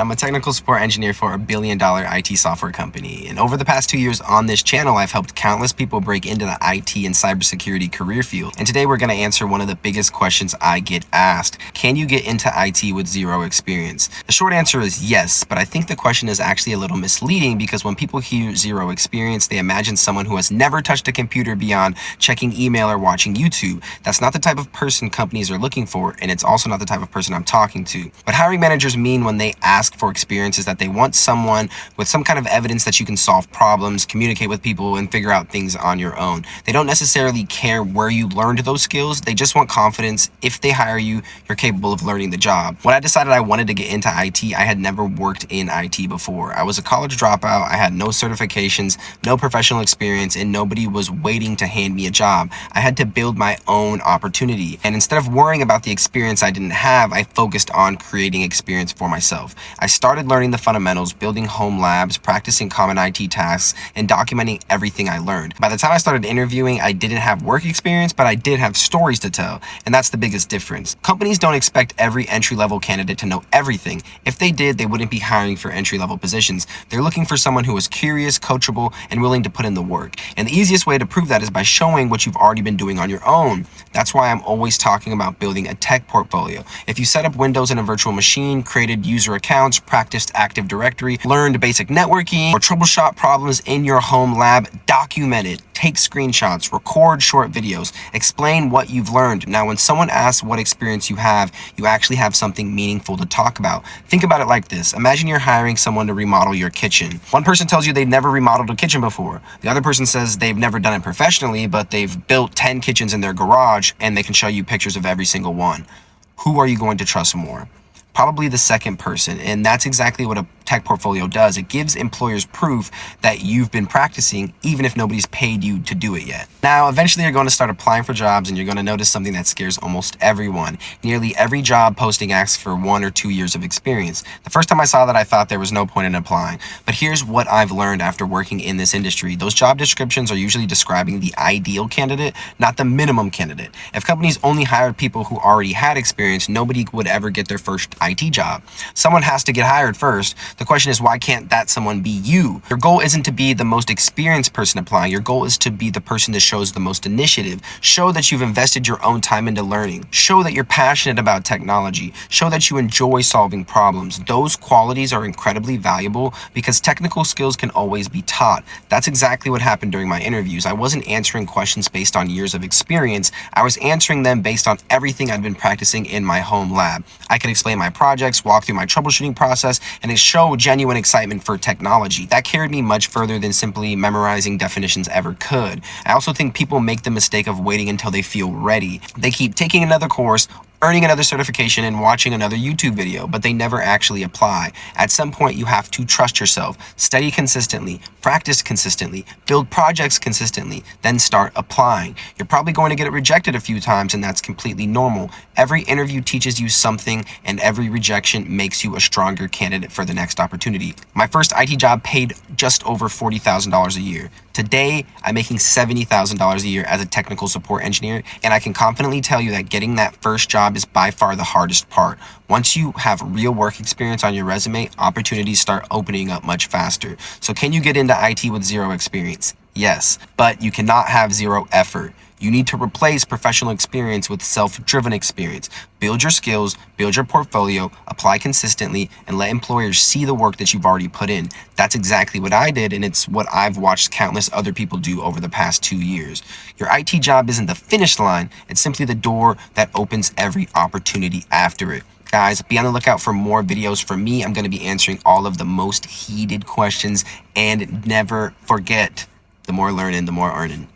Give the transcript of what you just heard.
I'm a technical support engineer for a billion-dollar IT software company, and over the past 2 years on this channel, I've helped countless people break into the IT and cybersecurity career field. And today we're going to answer one of the biggest questions I get asked. Can you get into IT with zero experience? The short answer is yes, but I think the question is actually a little misleading because when people hear zero experience, they imagine someone who has never touched a computer beyond checking email or watching YouTube. That's not the type of person companies are looking for, and it's also not the type of person I'm talking to. What hiring managers mean when they ask for experience is that they want someone with some kind of evidence that you can solve problems, communicate with people, and figure out things on your own. They don't necessarily care where you learned those skills. They just want confidence. If they hire you, you're capable of learning the job. When I decided I wanted to get into IT, I had never worked in IT before. I was a college dropout. I had no certifications, no professional experience, and nobody was waiting to hand me a job. I had to build my own opportunity. And instead of worrying about the experience I didn't have, I focused on creating experience for myself. I started learning the fundamentals, building home labs, practicing common IT tasks, and documenting everything I learned. By the time I started interviewing, I didn't have work experience, but I did have stories to tell, and that's the biggest difference. Companies don't expect every entry-level candidate to know everything. If they did, they wouldn't be hiring for entry-level positions. They're looking for someone who is curious, coachable, and willing to put in the work. And the easiest way to prove that is by showing what you've already been doing on your own. That's why I'm always talking about building a tech portfolio. If you set up Windows in a virtual machine, created user accounts, practiced Active Directory, learned basic networking, or troubleshot problems in your home lab, document it. Take screenshots, record short videos, explain what you've learned. Now, when someone asks what experience you actually have something meaningful to talk about. Think about it like this. Imagine you're hiring someone to remodel your kitchen. One person tells you they've never remodeled a kitchen before. The other person says they've never done it professionally, but they've built 10 kitchens in their garage and they can show you pictures of every single one. Who are you going to trust more? Probably the second person, and that's exactly what a tech portfolio does. It gives employers proof that you've been practicing even if nobody's paid you to do it yet. Now, eventually you're going to start applying for jobs and you're going to notice something that scares almost everyone. Nearly every job posting asks for 1 or 2 years of experience. The first time I saw that, I thought there was no point in applying. But here's what I've learned after working in this industry. Those job descriptions are usually describing the ideal candidate, not the minimum candidate. If companies only hired people who already had experience, nobody would ever get their first IT job. Someone has to get hired first. The question is, why can't that someone be you? Your goal isn't to be the most experienced person applying. Your goal is to be the person that shows the most initiative. Show that you've invested your own time into learning. Show that you're passionate about technology. Show that you enjoy solving problems. Those qualities are incredibly valuable because technical skills can always be taught. That's exactly what happened during my interviews. I wasn't answering questions based on years of experience. I was answering them based on everything I'd been practicing in my home lab. I could explain my projects, walk through my troubleshooting process, and it showed genuine excitement for technology. That carried me much further than simply memorizing definitions ever could. I also think people make the mistake of waiting until they feel ready. They keep taking another course, earning another certification, and watching another YouTube video, but they never actually apply. At some point, you have to trust yourself, study consistently, practice consistently, build projects consistently, then start applying. You're probably going to get it rejected a few times, and that's completely normal. Every interview teaches you something, and every rejection makes you a stronger candidate for the next opportunity. My first IT job paid just over $40,000 a year. Today, I'm making $70,000 a year as a technical support engineer, and I can confidently tell you that getting that first job is by far the hardest part. Once you have real work experience on your resume, opportunities start opening up much faster. So can you get into IT with zero experience? Yes, but you cannot have zero effort. You need to replace professional experience with self-driven experience. Build your skills, build your portfolio, apply consistently, and let employers see the work that you've already put in. That's exactly what I did, and it's what I've watched countless other people do over the past 2 years. Your IT job isn't the finish line, it's simply the door that opens every opportunity after it. Guys, be on the lookout for more videos from me. I'm going to be answering all of the most heated questions, and never forget, the more learning, the more earning.